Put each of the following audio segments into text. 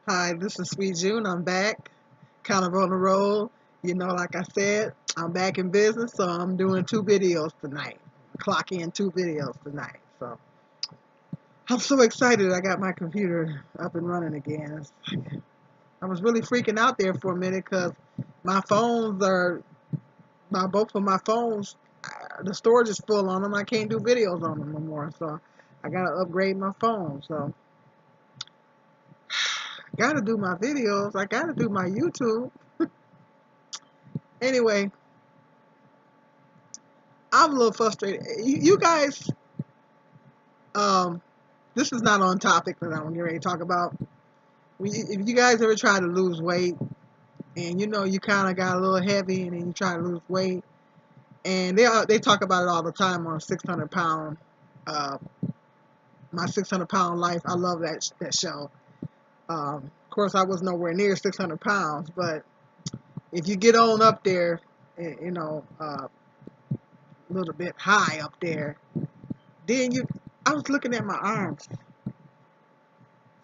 Hi, this is Sweet June. I'm back, kind of on the road. Like I said, I'm back in business, so I'm doing two videos tonight. Clock in two videos tonight. So I'm so excited I got my computer up and running again. I was really freaking out there for a minute because my phones are, both of my phones, the storage is full on them. I can't do videos on them no more. So I got to upgrade my phone. So gotta do my videos. I gotta do my YouTube. Anyway, I'm a little frustrated. You guys, um, this is not on topic that I'm getting ready to talk about. If you guys ever try to lose weight, and you kind of got a little heavy, and then you try to lose weight, and they talk about it all the time on 600 pound, uh, my 600-pound life. I love that show. Of course, I was nowhere near 600 pounds, but if you get on up there, a little bit high up there, then I was looking at my arms.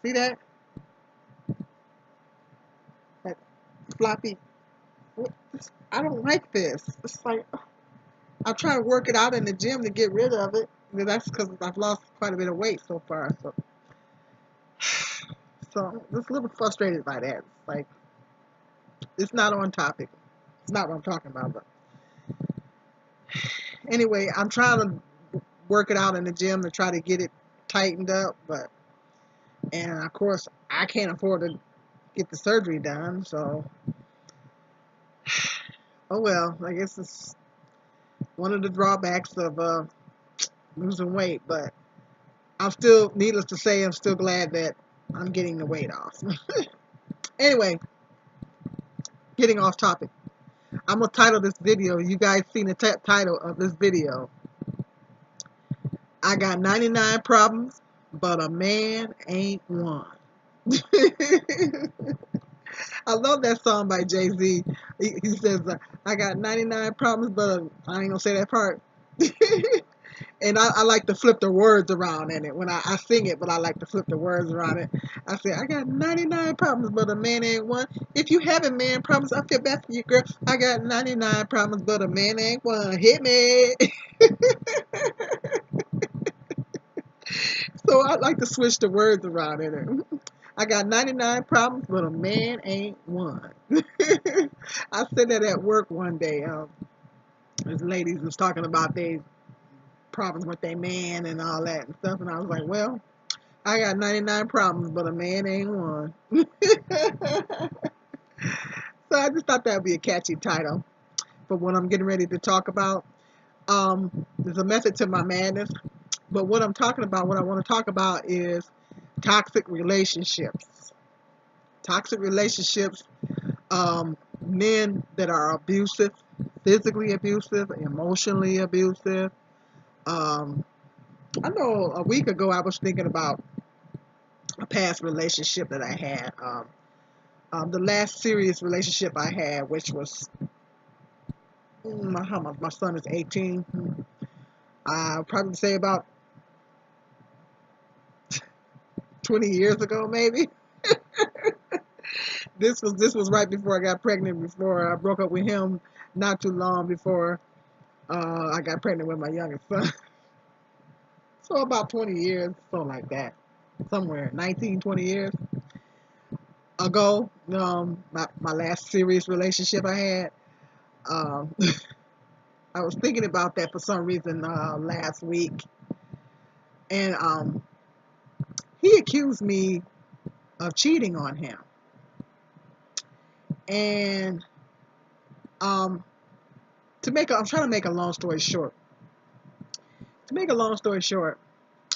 See that floppy? I don't like this. It's like I try to work it out in the gym to get rid of it. But that's because I've lost quite a bit of weight so far. So I'm just a little frustrated by that. It's like it's not on topic. It's not what I'm talking about. But anyway, I'm trying to work it out in the gym to try to get it tightened up. And of course, I can't afford to get the surgery done. So oh well. I guess it's one of the drawbacks of losing weight. But I'm still, needless to say, I'm still glad that I'm getting the weight off. Anyway, getting off topic. I'm going to title this video. You guys seen the title of this video. I got 99 problems, but a man ain't one. I love that song by Jay-Z. He says, I got 99 problems, but I ain't going to say that part. And I like to flip the words around in it when I sing it, but I like to flip the words around it. I say, I got 99 problems, but a man ain't one. If you having man problems, I feel bad for you, girl. I got 99 problems, but a man ain't one. Hit me. So I like to switch the words around in it. I got 99 problems, but a man ain't one. I said that at work one day. This ladies was talking about their problems with their man and all that and stuff, and I was like, well, I got 99 problems, but a man ain't one. So I just thought that would be a catchy title for what I'm getting ready to talk about. There's a method to my madness, but what I'm talking about, what I want to talk about is toxic relationships. Toxic relationships, men that are abusive, physically abusive, emotionally abusive. I know a week ago I was thinking about a past relationship that I had. The last serious relationship I had, which was my son is 18. I'll probably say about 20 years ago, maybe. This was right before I got pregnant. Before I broke up with him, not too long before I got pregnant with my youngest son. So about 20 years, something like that, somewhere 19, 20 years ago. My last serious relationship I had. Um, I was thinking about that for some reason last week, and he accused me of cheating on him. And I'm trying to make a long story short. To make a long story short,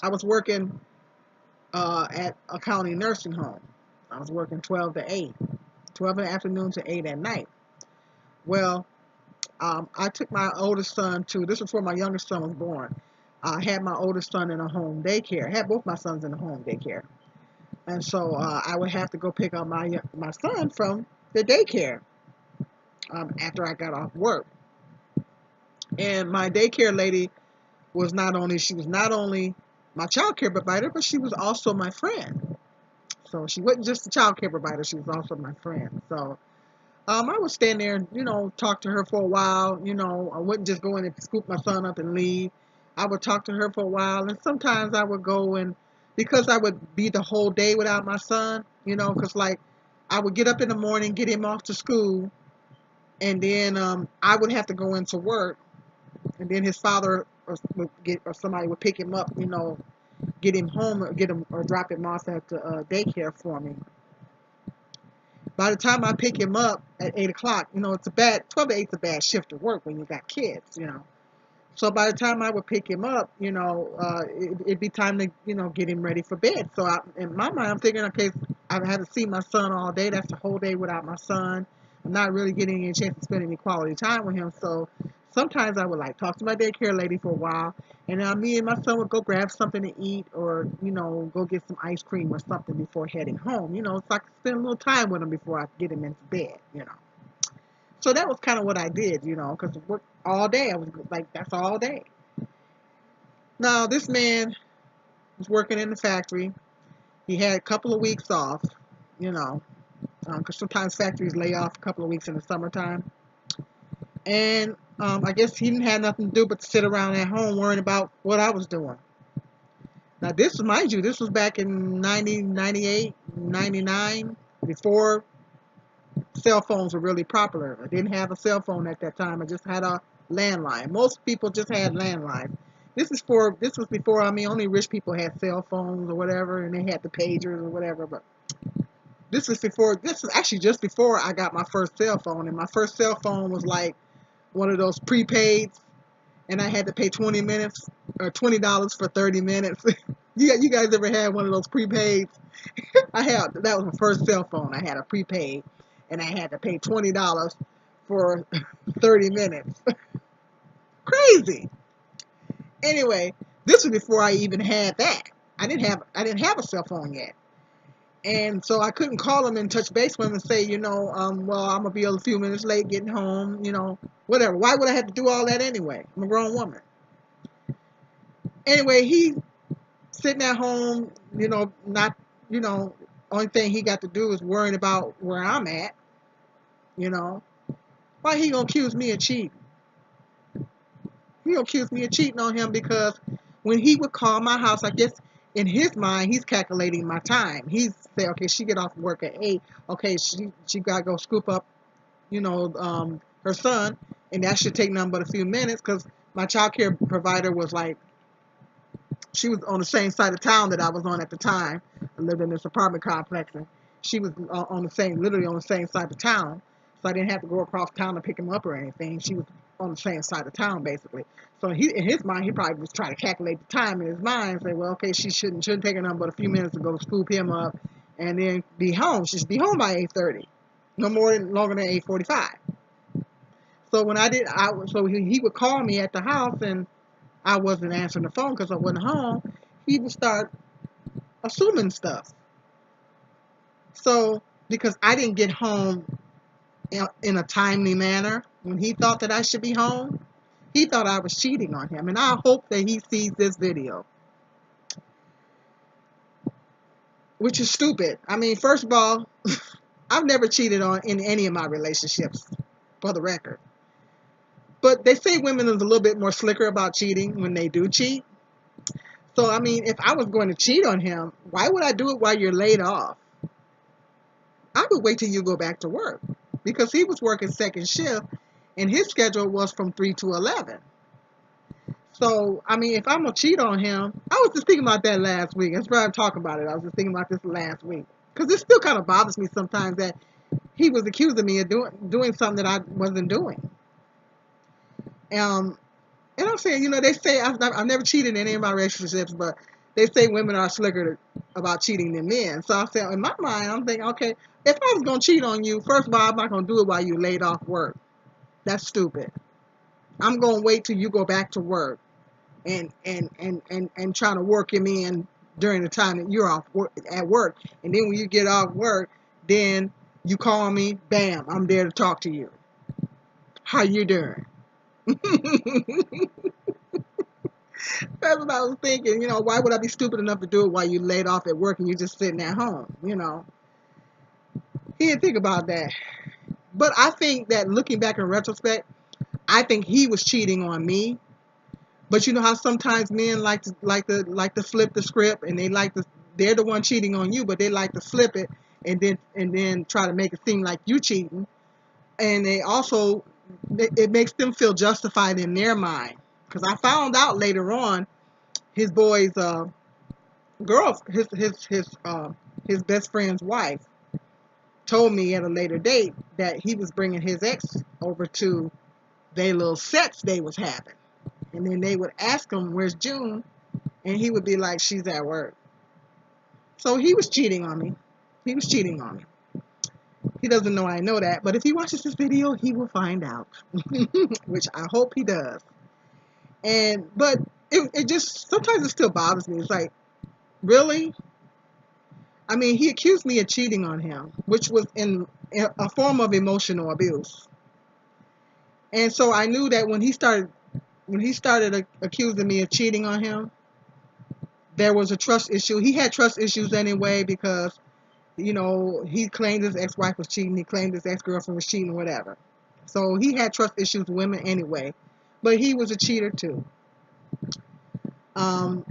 I was working at a county nursing home. I was working 12 to 8, 12 in the afternoon to 8 at night. Well, I took my oldest son to, this was before my youngest son was born. I had my oldest son in a home daycare. I had both my sons in a home daycare. And so I would have to go pick up my son from the daycare after I got off work. And my daycare lady she was not only my child care provider, but she was also my friend. So she wasn't just a child care provider, she was also my friend. So I would stand there and, talk to her for a while. I wouldn't just go in and scoop my son up and leave. I would talk to her for a while, and sometimes I would go and, because I would be the whole day without my son, because like I would get up in the morning, get him off to school, and then I would have to go into work, and then his father or somebody would pick him up, get him home or get him or drop him off at the daycare for me. By the time I pick him up at 8 o'clock, it's a bad 12 to 8 is a bad shift to work when you got kids. So by the time I would pick him up, it'd be time to, get him ready for bed. So in my mind, I'm thinking, okay, I haven't seen my son all day. That's the whole day without my son. I'm not really getting any chance to spend any quality time with him. So sometimes I would like talk to my daycare lady for a while, and me and my son would go grab something to eat, or go get some ice cream or something before heading home. So I could spend a little time with him before I get him into bed. So that was kind of what I did, because I worked all day. I was like, that's all day. Now, this man was working in the factory. He had a couple of weeks off, because sometimes factories lay off a couple of weeks in the summertime. And I guess he didn't have nothing to do but to sit around at home worrying about what I was doing. Now, mind you, this was back in 90, 98, 99, before cell phones were really popular. I didn't have a cell phone at that time. I just had a landline. Most people just had landlines. This was before, only rich people had cell phones or whatever, and they had the pagers or whatever. But this was actually just before I got my first cell phone. And my first cell phone was like one of those prepaids, and I had to pay 20 minutes or $20 for 30 minutes. You guys ever had one of those prepaids? That was my first cell phone. I had a prepaid, and I had to pay $20 for 30 minutes. Crazy. Anyway, this was before I even had that. I didn't have a cell phone yet. And so I couldn't call them and touch base with them and say, well, I'm gonna be a few minutes late getting home, whatever. Why would I have to do all that anyway? I'm a grown woman. Anyway, he sitting at home, not, only thing he got to do is worrying about where I'm at, Why he gonna accuse me of cheating? He gonna accuse me of cheating on him because when he would call my house, I guess in his mind he's calculating my time. He's say, okay, she get off work at 8. Okay, she gotta go scoop up, her son, and that should take nothing but a few minutes because my child care provider was like, she was on the same side of town that I was on at the time. I lived in this apartment complex, and she was literally on the same side of town. So I didn't have to go across town to pick him up or anything. She was on the same side of town, basically. So in his mind, he probably was trying to calculate the time in his mind and say, well, okay, she shouldn't take her nothing but a few minutes to go scoop him up and then be home. She should be home by 8:30, longer than 8:45. So he would call me at the house and I wasn't answering the phone because I wasn't home. He would start assuming stuff. So because I didn't get home in a timely manner when he thought that I should be home, he thought I was cheating on him. And I hope that he sees this video, which is stupid. First of all, I've never cheated in any of my relationships, for the record. But they say women is a little bit more slicker about cheating when they do cheat. So, if I was going to cheat on him, why would I do it while you're laid off? I would wait till you go back to work because he was working second shift and his schedule was from 3 to 11. So, if I'm going to cheat on him, I was just thinking about that last week. That's why I'm talking about it. I was just thinking about this last week. Because it still kind of bothers me sometimes that he was accusing me of doing something that I wasn't doing. And I'm saying, they say I've never cheated in any of my relationships, but they say women are slicker about cheating than men. So I said, in my mind, I'm thinking, okay, if I was going to cheat on you, first of all, I'm not going to do it while you're laid off work. That's stupid. I'm going to wait till you go back to work and trying to work him in during the time that you're at work. And then when you get off work, then you call me, bam, I'm there to talk to you. How you doing? That's what I was thinking. Why would I be stupid enough to do it while you laid off at work and you're just sitting at home? He didn't think about that. But I think that looking back in retrospect, I think he was cheating on me. But you know how sometimes men like to flip the script, and they're the one cheating on you, but they like to flip it and then try to make it seem like you cheating. And they also, it makes them feel justified in their mind. Because I found out later on, his boy's girl, his best friend's wife, told me at a later date that he was bringing his ex over to their little sets they was having, and then they would ask him, "Where's June?" And he would be like, "She's at work." So he was cheating on me. He was cheating on me. He doesn't know I know that, but if he watches this video, he will find out, which I hope he does. But it just, sometimes it still bothers me. It's like, really? I mean, he accused me of cheating on him, which was in a form of emotional abuse. And so I knew that when he started accusing me of cheating on him, there was a trust issue. He had trust issues anyway because, he claimed his ex-wife was cheating. He claimed his ex-girlfriend was cheating, whatever. So he had trust issues with women anyway. But he was a cheater too. Um,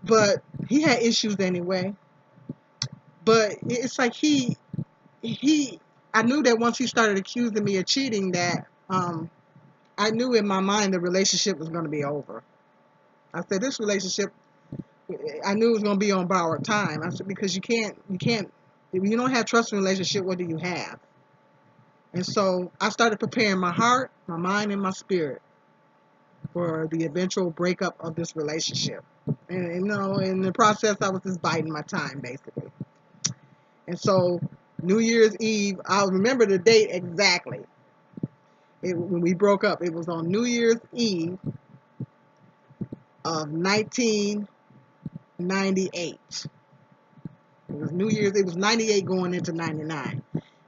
but he had issues anyway. But it's like I knew that once he started accusing me of cheating, that I knew in my mind the relationship was going to be over. I said, this relationship, I knew it was going to be on borrowed time. I said, because you can't, if you don't have trust in a relationship, what do you have? And so I started preparing my heart, my mind, and my spirit for the eventual breakup of this relationship. And, in the process, I was just biding my time, basically. And so New Year's Eve, I'll remember the date exactly. When we broke up, it was on New Year's Eve of 1998. It was 98 going into 99.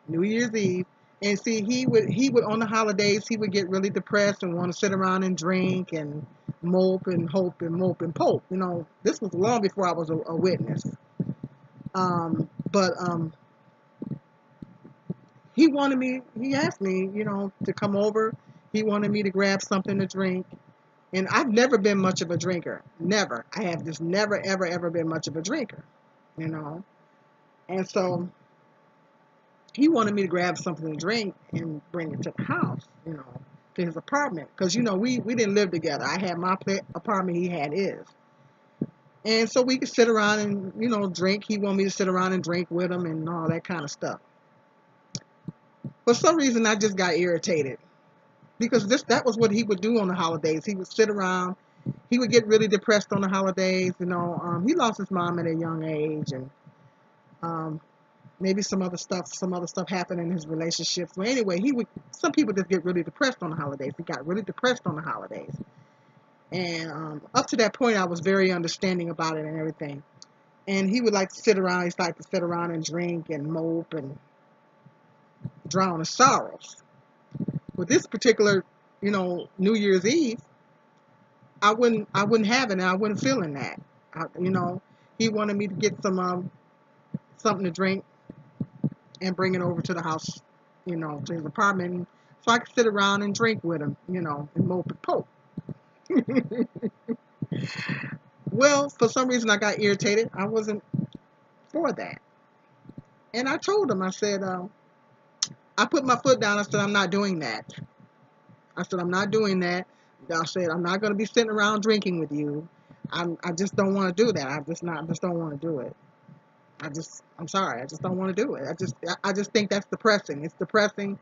New Year's Eve. And see, he would on the holidays, he would get really depressed and want to sit around and drink and mope and hope and mope and pope. This was long before I was a witness. But he asked me, to come over. He wanted me to grab something to drink. And I've never been much of a drinker. Never. I have just never, ever, ever been much of a drinker, And so he wanted me to grab something to drink and bring it to the house, to his apartment. Because, we didn't live together. I had my apartment, he had his. And so we could sit around and, drink. He wanted me to sit around and drink with him and all that kind of stuff. For some reason, I just got irritated. Because that was what he would do on the holidays. He would sit around. He would get really depressed on the holidays. He lost his mom at a young age. And maybe some other stuff happened in his relationships. But anyway, some people just get really depressed on the holidays. He got really depressed on the holidays. And up to that point, I was very understanding about it and everything. And he would like to sit around. He'd like to sit around and drink and mope and drown his sorrows. With this particular, New Year's Eve, I wouldn't have it, and I wasn't feeling that. He wanted me to get something to drink and bring it over to the house, to his apartment, so I could sit around and drink with him, and mope and poke. Well, for some reason I got irritated. I wasn't for that. And I told him, I said, I put my foot down. I said, I'm not doing that. I said, I'm not doing that. I said, I'm not going to be sitting around drinking with you. I just don't want to do that. I just don't want to do it. I'm sorry. I just don't want to do it. I just think that's depressing. It's depressing.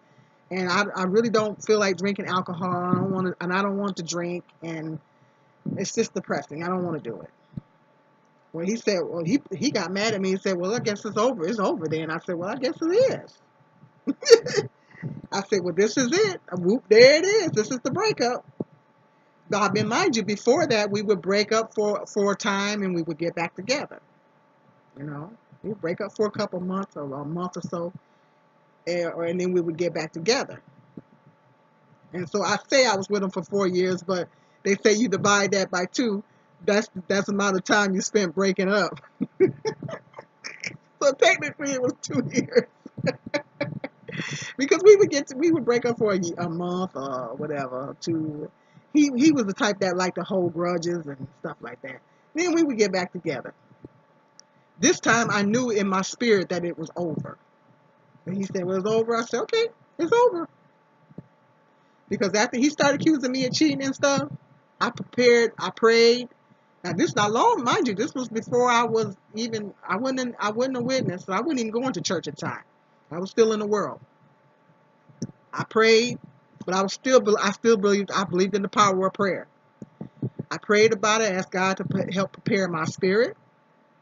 And I really don't feel like drinking alcohol. I don't want to drink. And it's just depressing. I don't want to do it. Well, he said, well, he got mad at me and said, well, I guess it's over. It's over then. I said, well, I guess it is. I said, well, this is it. Whoop, there it is. This is the breakup. Now, mind you, before that, we would break up for a time and we would get back together. We'd break up for a couple months or a month or so, and then we would get back together. And so I say I was with him for 4 years, but They say you divide that by two. That's the amount of time you spent breaking up. So technically, it was 2 years because we would break up for a month or whatever. To he was the type that liked to hold grudges and stuff like that. Then we would get back together. This time, I knew in my spirit that it was over. And he said, "Well, it's over." I said, "Okay, it's over." Because after he started accusing me of cheating and stuff, I prepared, I prayed. Now this not long, mind you. This was before I wasn't a witness, so I wasn't even going to church at the time. I was still in the world. I prayed, but I believed in the power of prayer. I prayed about it, asked God to help prepare my spirit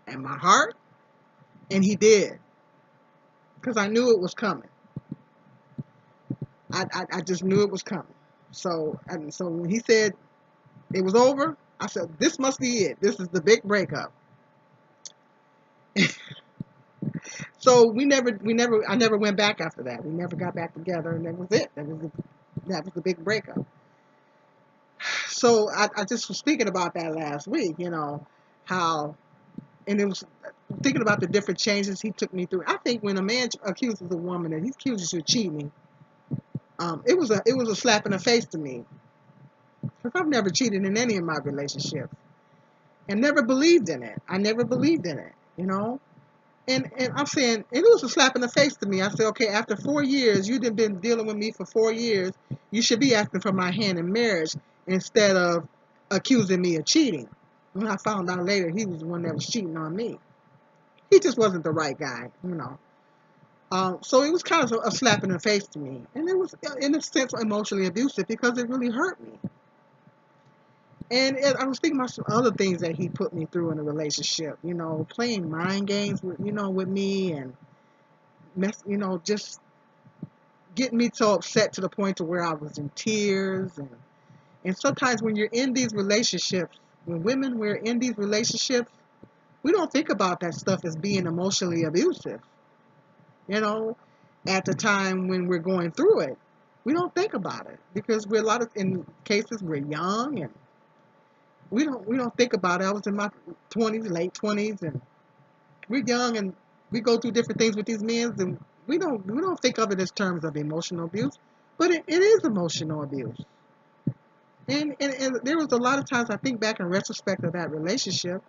and my heart, and He did, because I knew it was coming. I just knew it was coming. So when He said it was over, I said, "This must be it. This is the big breakup." So I never went back after that. We never got back together, and that was it. That was the big breakup. So I just was speaking about that last week, how, and it was thinking about the different changes he took me through. I think when a man accuses a woman and he accuses you of cheating, it was a slap in the face to me, because I've never cheated in any of my relationships and never believed in it. I never believed in it. And I'm saying, and it was a slap in the face to me. I said, okay, after 4 years, you've been dealing with me for 4 years. You should be asking for my hand in marriage instead of accusing me of cheating. When I found out later, he was the one that was cheating on me. He just wasn't the right guy. So it was kind of a slap in the face to me. And it was, in a sense, emotionally abusive because it really hurt me. And I was thinking about some other things that he put me through in a relationship, playing mind games with me, and just getting me so upset to the point to where I was in tears. And sometimes when you're in these relationships, we're in these relationships, we don't think about that stuff as being emotionally abusive. You know, at the time when we're going through it, we don't think about it because in cases we're young, and we don't think about it. I was in my 20s, late 20s, and we're young, and we go through different things with these men, and we don't think of it as terms of emotional abuse, but it is emotional abuse. And there was a lot of times I think back in retrospect of that relationship,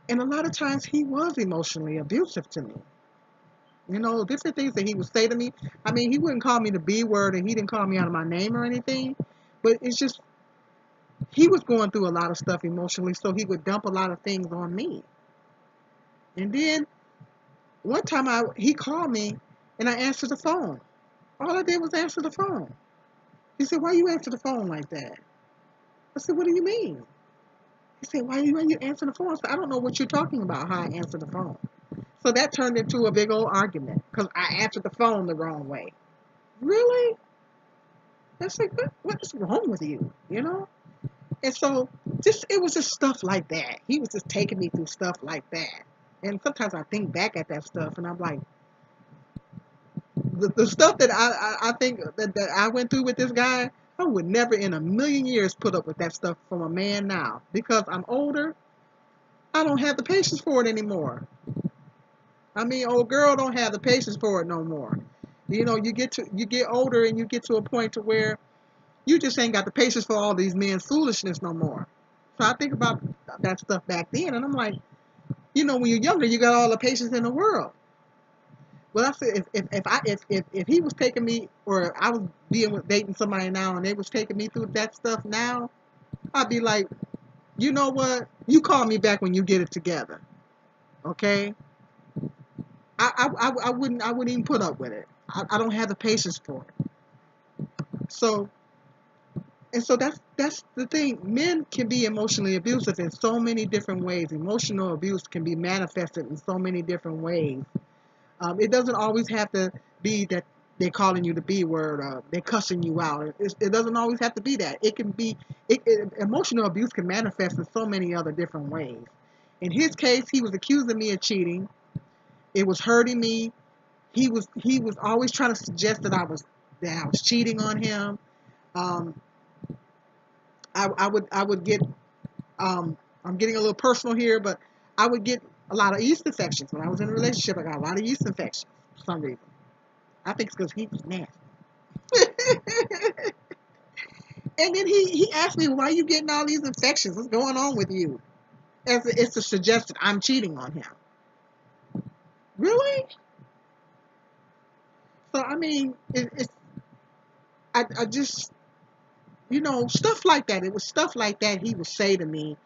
and a lot of times he was emotionally abusive to me. Different things that he would say to me. I mean, he wouldn't call me the B word, and he didn't call me out of my name or anything, but it's just he was going through a lot of stuff emotionally, so he would dump a lot of things on me. And then one time he called me, and I answered the phone. All I did was answer the phone. He said, "Why you answer the phone like that?" I said, "What do you mean?" He said, "Why you answer the phone?" I said, "I don't know what you're talking about, how I answer the phone." So that turned into a big old argument because I answered the phone the wrong way. Really? I said, what is wrong with you? And so it was just stuff like that. He was just taking me through stuff like that. And sometimes I think back at that stuff, and I'm like, the stuff that I think that I went through with this guy, I would never in a million years put up with that stuff from a man now. Because I'm older, I don't have the patience for it anymore. I mean, old girl don't have the patience for it no more. You get older, and you get to a point to where you just ain't got the patience for all these men's foolishness no more. So I think about that stuff back then, and I'm like, when you're younger, you got all the patience in the world. Well, I said, if he was taking me, or I was dating somebody now, and they was taking me through that stuff now, I'd be like, you know what? You call me back when you get it together, okay? I wouldn't even put up with it. I don't have the patience for it. So that's the thing. Men can be emotionally abusive in so many different ways. Emotional abuse can be manifested in so many different ways. It doesn't always have to be that they're calling you the B word, or they're cussing you out. It doesn't always have to be that. It can be emotional abuse can manifest in so many other different ways. In his case, he was accusing me of cheating. It was hurting me. He was always trying to suggest that I was cheating on him. Um, I would get I'm getting a little personal here, but I would get a lot of yeast infections when I was in a relationship. I got a lot of yeast infections for some reason. I think it's because he was nasty. And then he asked me, why are you getting all these infections? What's going on with you? As it's to suggest that I'm cheating on him. Really? So I mean, it's I just stuff like that. It was stuff like that he would say to me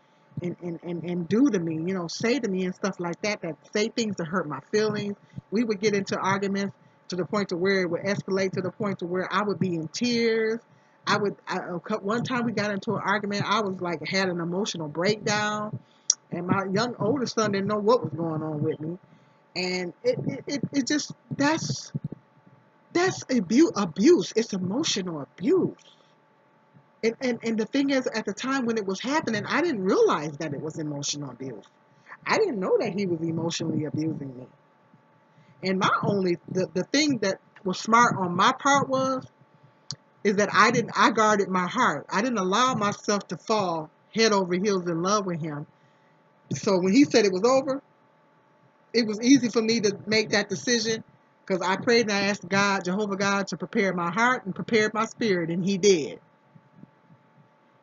and do to me, say to me and stuff like that, that say things to hurt my feelings. We would get into arguments to the point to where it would escalate to the point to where I would be in tears. One time we got into an argument, I was like, had an emotional breakdown, and my young oldest son didn't know what was going on with me. And it just, that's abuse. It's emotional abuse. And the thing is, at the time when it was happening, I didn't realize that it was emotional abuse. I didn't know that he was emotionally abusing me. And the thing that was smart on my part is that I guarded my heart. I didn't allow myself to fall head over heels in love with him. So when he said it was over, it was easy for me to make that decision because I prayed and I asked God, Jehovah God, to prepare my heart and prepare my spirit, and he did.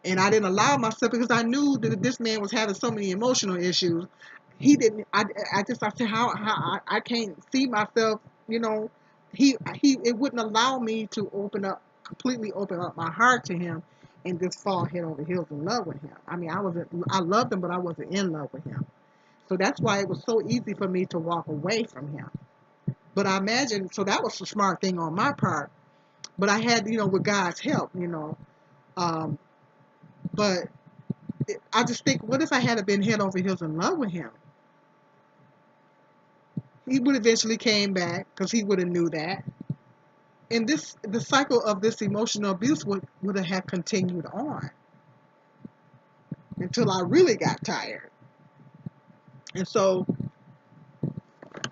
And I didn't allow myself because I knew that this man was having so many emotional issues. He didn't. I said how I can't see myself. He it wouldn't allow me to completely open up my heart to him, and just fall head over heels in love with him. I mean, I loved him, but I wasn't in love with him. So that's why it was so easy for me to walk away from him. But I imagine, so that was a smart thing on my part. But I had, with God's help, um, but I just think, what if I had been head over heels in love with him? He would eventually came back because he would have knew that. And the cycle of this emotional abuse would have continued on until I really got tired. And so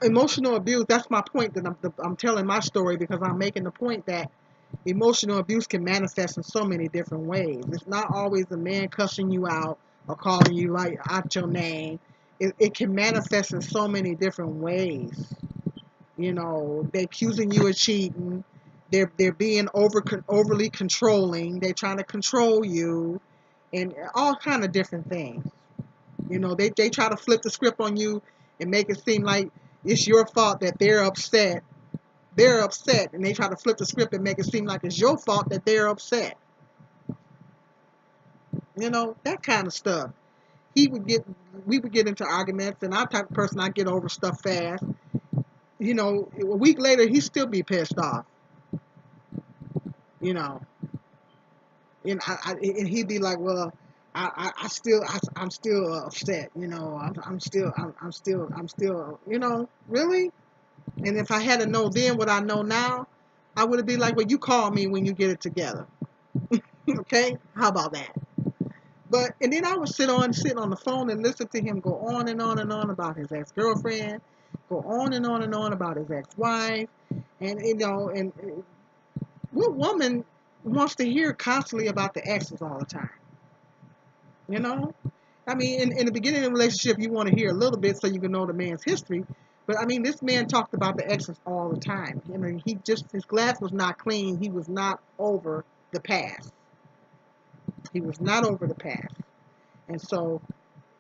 emotional abuse, that's my point that I'm telling my story, because I'm making the point that emotional abuse can manifest in so many different ways. It's not always a man cussing you out or calling you like out your name. It can manifest in so many different ways. They're accusing you of cheating. They're being overly controlling. They're trying to control you, and all kind of different things. They try to flip the script on you and make it seem like it's your fault that they're upset. They're upset, and they try to flip the script and make it seem like it's your fault that they're upset. That kind of stuff. We would get into arguments, and I'm the type of person, I get over stuff fast. A week later, he'd still be pissed off. you know, and he'd be like, well, I'm still upset. I'm still, really. And if I had to know then what I know now, I would have been like, well, you call me when you get it together. Okay, how about that? And then I would sit on the phone and listen to him go on and on and on about his ex-girlfriend, go on and on about his ex-wife, and what woman wants to hear constantly about the exes all the time? You know? I mean, in the beginning of the relationship, you want to hear a little bit so you can know the man's history. But I mean, this man talked about the exes all the time. His glass was not clean. He was not over the past. He was not over the past. And so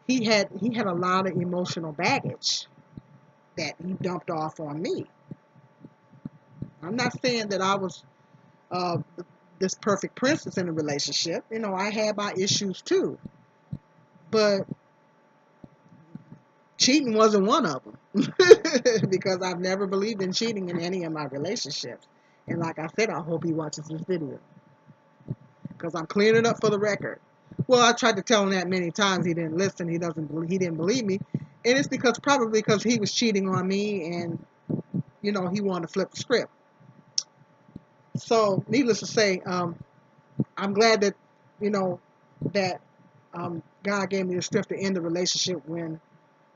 he had a lot of emotional baggage that he dumped off on me. I'm not saying that I was uh, this perfect princess in a relationship. I had my issues too. But cheating wasn't one of them because I've never believed in cheating in any of my relationships. And like I said, I hope he watches this video because I'm clearing it up for the record. Well, I tried to tell him that many times. He didn't listen. He didn't believe me. And it's probably because he was cheating on me, and he wanted to flip the script. So needless to say, I'm glad that that God gave me the strength to end the relationship when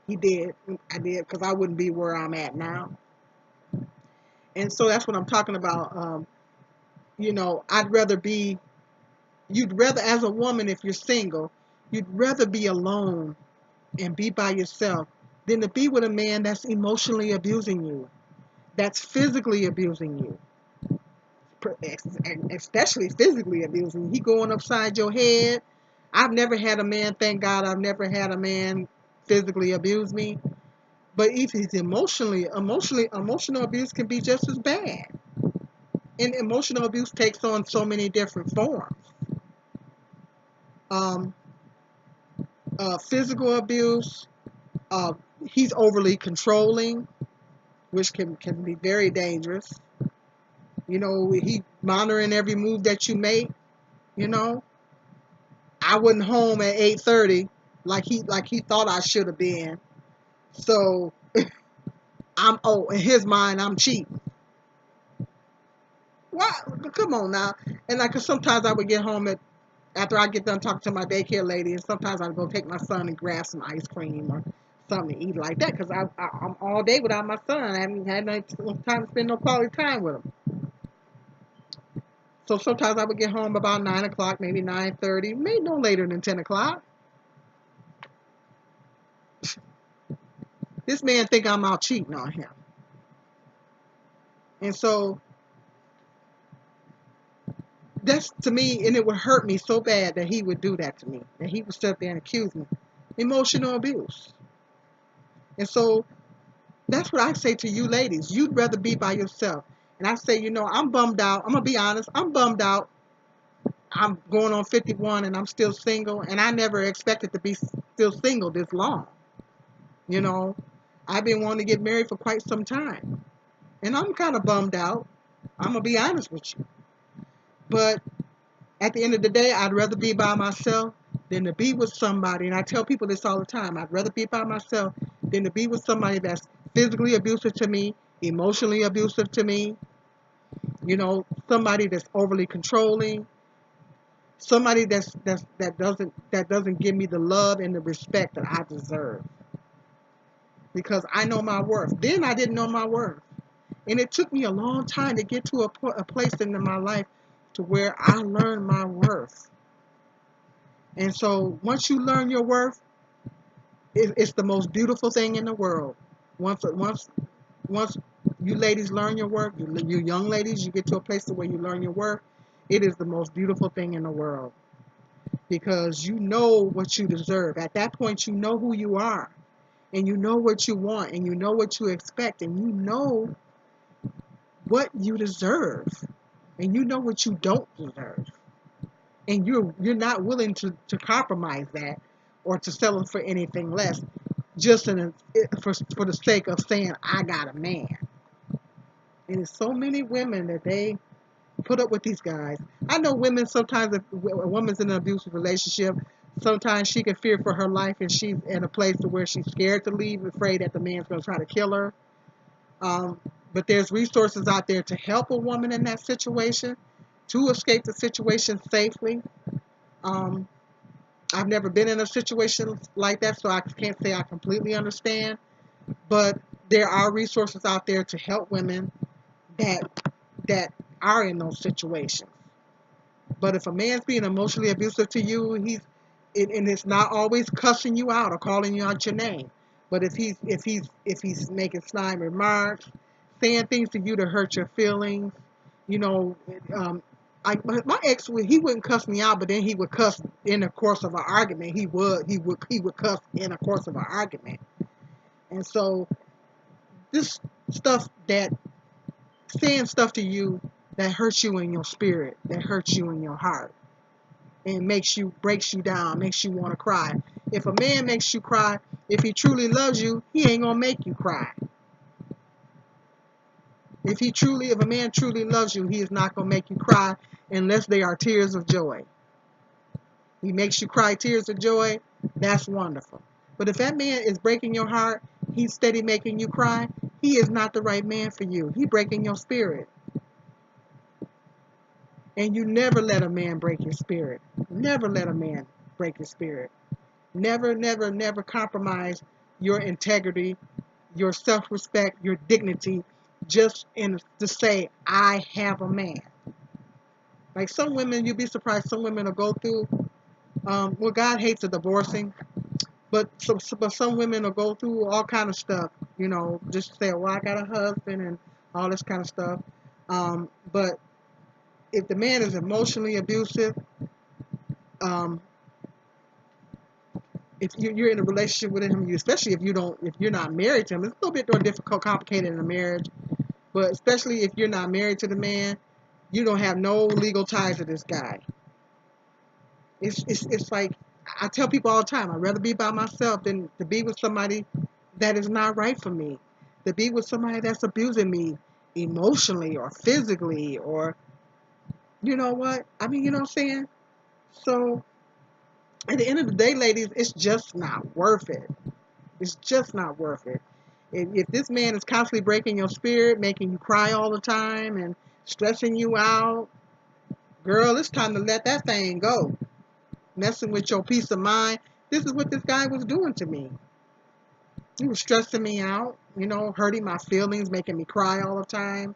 he did. I did, because I wouldn't be where I'm at now. And so that's what I'm talking about. I'd rather be You'd rather, as a woman, if you're single, you'd rather be alone and be by yourself than to be with a man that's emotionally abusing you, that's physically abusing you, especially physically abusing you. He going upside your head. I've never had a man, thank God, I've never had a man physically abuse me. But if he's emotional abuse can be just as bad. And emotional abuse takes on so many different forms. Um, Physical abuse, uh, he's overly controlling, which can be very dangerous. You know, he monitoring every move that you make. You know, I wasn't home at 8:30 like he thought I should have been. So in his mind I'm cheap. What? Come on now. And like, 'cause sometimes I would get home after I get done talking to my daycare lady, and sometimes I'd go take my son and grab some ice cream or something to eat like that, because I'm all day without my son. I haven't had no time to spend no quality time with him. So sometimes I would get home about 9 o'clock, maybe 9:30, maybe no later than 10 o'clock. This man think I'm out cheating on him. And so that's to me, and it would hurt me so bad that he would do that to me, that he would sit there and accuse me. Emotional abuse. And so that's what I say to you ladies. You'd rather be by yourself. And I say, I'm bummed out. I'm going to be honest. I'm bummed out. I'm going on 51 and I'm still single. And I never expected to be still single this long. You know, I've been wanting to get married for quite some time. And I'm kind of bummed out. I'm going to be honest with you. But at the end of the day, I'd rather be by myself than to be with somebody. And I tell people this all the time. I'd rather be by myself than to be with somebody that's physically abusive to me, emotionally abusive to me, somebody that's overly controlling, somebody that doesn't give me the love and the respect that I deserve. Because I know my worth. Then I didn't know my worth. And it took me a long time to get to a place in my life to where I learned my worth. And so once you learn your worth, it's the most beautiful thing in the world. Once you ladies learn your worth, you young ladies, you get to a place where you learn your worth, it is the most beautiful thing in the world. Because you know what you deserve. At that point, you know who you are. And you know what you want. And you know what you expect. And you know what you deserve. And you know what you don't deserve. And you're not willing to compromise that or to settle for anything less, just for the sake of saying I got a man. And there's so many women that they put up with these guys. I know women, sometimes if a woman's in an abusive relationship, sometimes she can fear for her life, and she's in a place to where she's scared to leave, afraid that the man's going to try to kill her. But there's resources out there to help a woman in that situation, to escape the situation safely. I've never been in a situation like that, so I can't say I completely understand. But there are resources out there to help women that are in those situations. But if a man's being emotionally abusive to you, and it's not always cussing you out or calling you out your name. But if he's making snide remarks, saying things to you to hurt your feelings, you know, my ex, he wouldn't cuss me out, but then he would cuss in the course of an argument. He would cuss in the course of an argument. And so this stuff, that saying stuff to you that hurts you in your spirit, that hurts you in your heart, and breaks you down, makes you want to cry. If a man makes you cry, if he truly loves you, he ain't gonna make you cry. If a man truly loves you, he is not gonna make you cry unless they are tears of joy. He makes you cry tears of joy, that's wonderful. But if that man is breaking your heart, he's steady making you cry, he is not the right man for you. He's breaking your spirit. And you never let a man break your spirit. Never let a man break your spirit. Never, never, never compromise your integrity, your self-respect, your dignity, just to say, I have a man. Like some women, you'd be surprised. Some women will go through. Well, God hates a divorcing, but some women will go through all kind of stuff. Just say, "Well, I got a husband," and all this kind of stuff. But if the man is emotionally abusive, um, if you're in a relationship with him, especially if you're not married to him, it's a little bit more difficult, complicated in a marriage. But especially if you're not married to the man, you don't have no legal ties to this guy. It's like I tell people all the time, I'd rather be by myself than to be with somebody that is not right for me. To be with somebody that's abusing me emotionally or physically or you know what? I mean, you know what I'm saying? So at the end of the day, ladies, it's just not worth it. It's just not worth it. If this man is constantly breaking your spirit, making you cry all the time and stressing you out, girl, it's time to let that thing go. Messing with your peace of mind. This is what this guy was doing to me. He was stressing me out, hurting my feelings, making me cry all the time.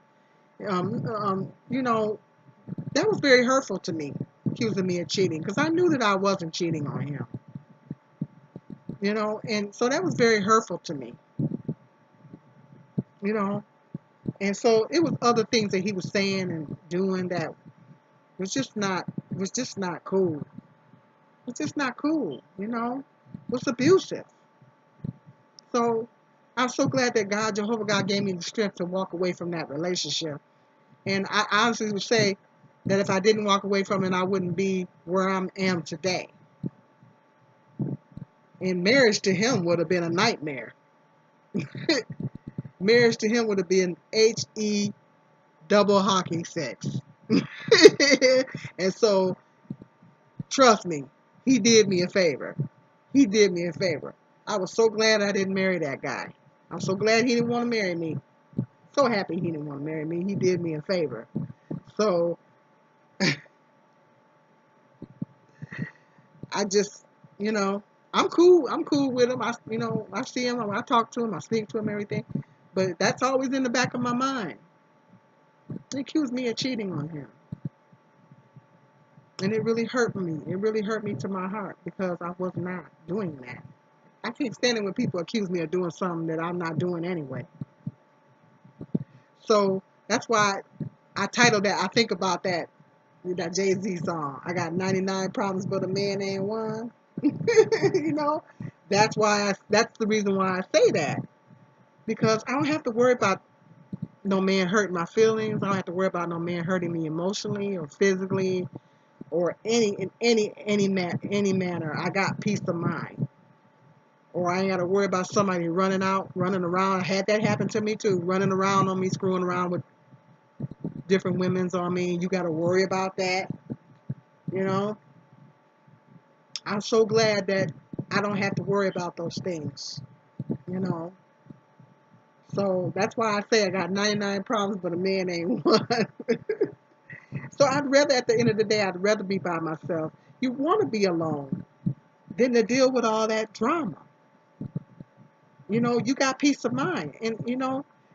Um, um, you know, that was very hurtful to me, accusing me of cheating, because I knew that I wasn't cheating on him. And so that was very hurtful to me, you know. And so it was other things that he was saying and doing that was just not cool. It's just not cool. It was abusive. So I'm so glad that Jehovah God gave me the strength to walk away from that relationship. And I honestly would say that if I didn't walk away from it, I wouldn't be where I am today. And marriage to him would have been a nightmare. Marriage to him would have been HE double hockey sex. And so, trust me, he did me a favor. He did me a favor. I was so glad I didn't marry that guy. I'm so glad he didn't want to marry me. So happy he didn't want to marry me. He did me a favor. So, I just, you know, I'm cool. I'm cool with him. I see him. I talk to him. I speak to him, everything. But that's always in the back of my mind. They accused me of cheating on him. And it really hurt me. It really hurt me to my heart because I was not doing that. I can't stand it when people accuse me of doing something that I'm not doing anyway. So that's why I titled that, I think about that Jay-Z song. I got 99 problems, but a man ain't one. you know, that's the reason why I say that. Because I don't have to worry about no man hurting my feelings. I don't have to worry about no man hurting me emotionally or physically or any manner. I got peace of mind. Or I ain't got to worry about somebody running around. I had that happen to me too, running around on me, screwing around with different women's on me. You got to worry about that. You know, I'm so glad that I don't have to worry about those things. You know, so that's why I say I got 99 problems, but a man ain't one. So at the end of the day, I'd rather be by myself. You want to be alone than to deal with all that drama. You got peace of mind, and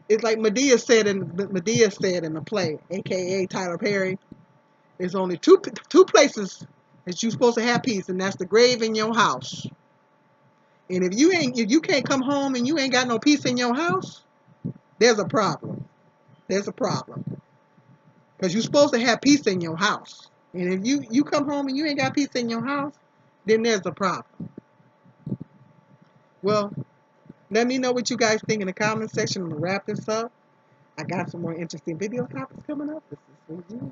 it's like Medea said in the play, aka Tyler Perry. There's only two places that you're supposed to have peace, and that's the grave in your house. And if you can't come home and you ain't got no peace in your house, there's a problem. There's a problem because you're supposed to have peace in your house. And if you come home and you ain't got peace in your house, then there's a problem. Well, let me know what you guys think in the comment section. I'm gonna wrap this up. I got some more interesting video topics coming up. This is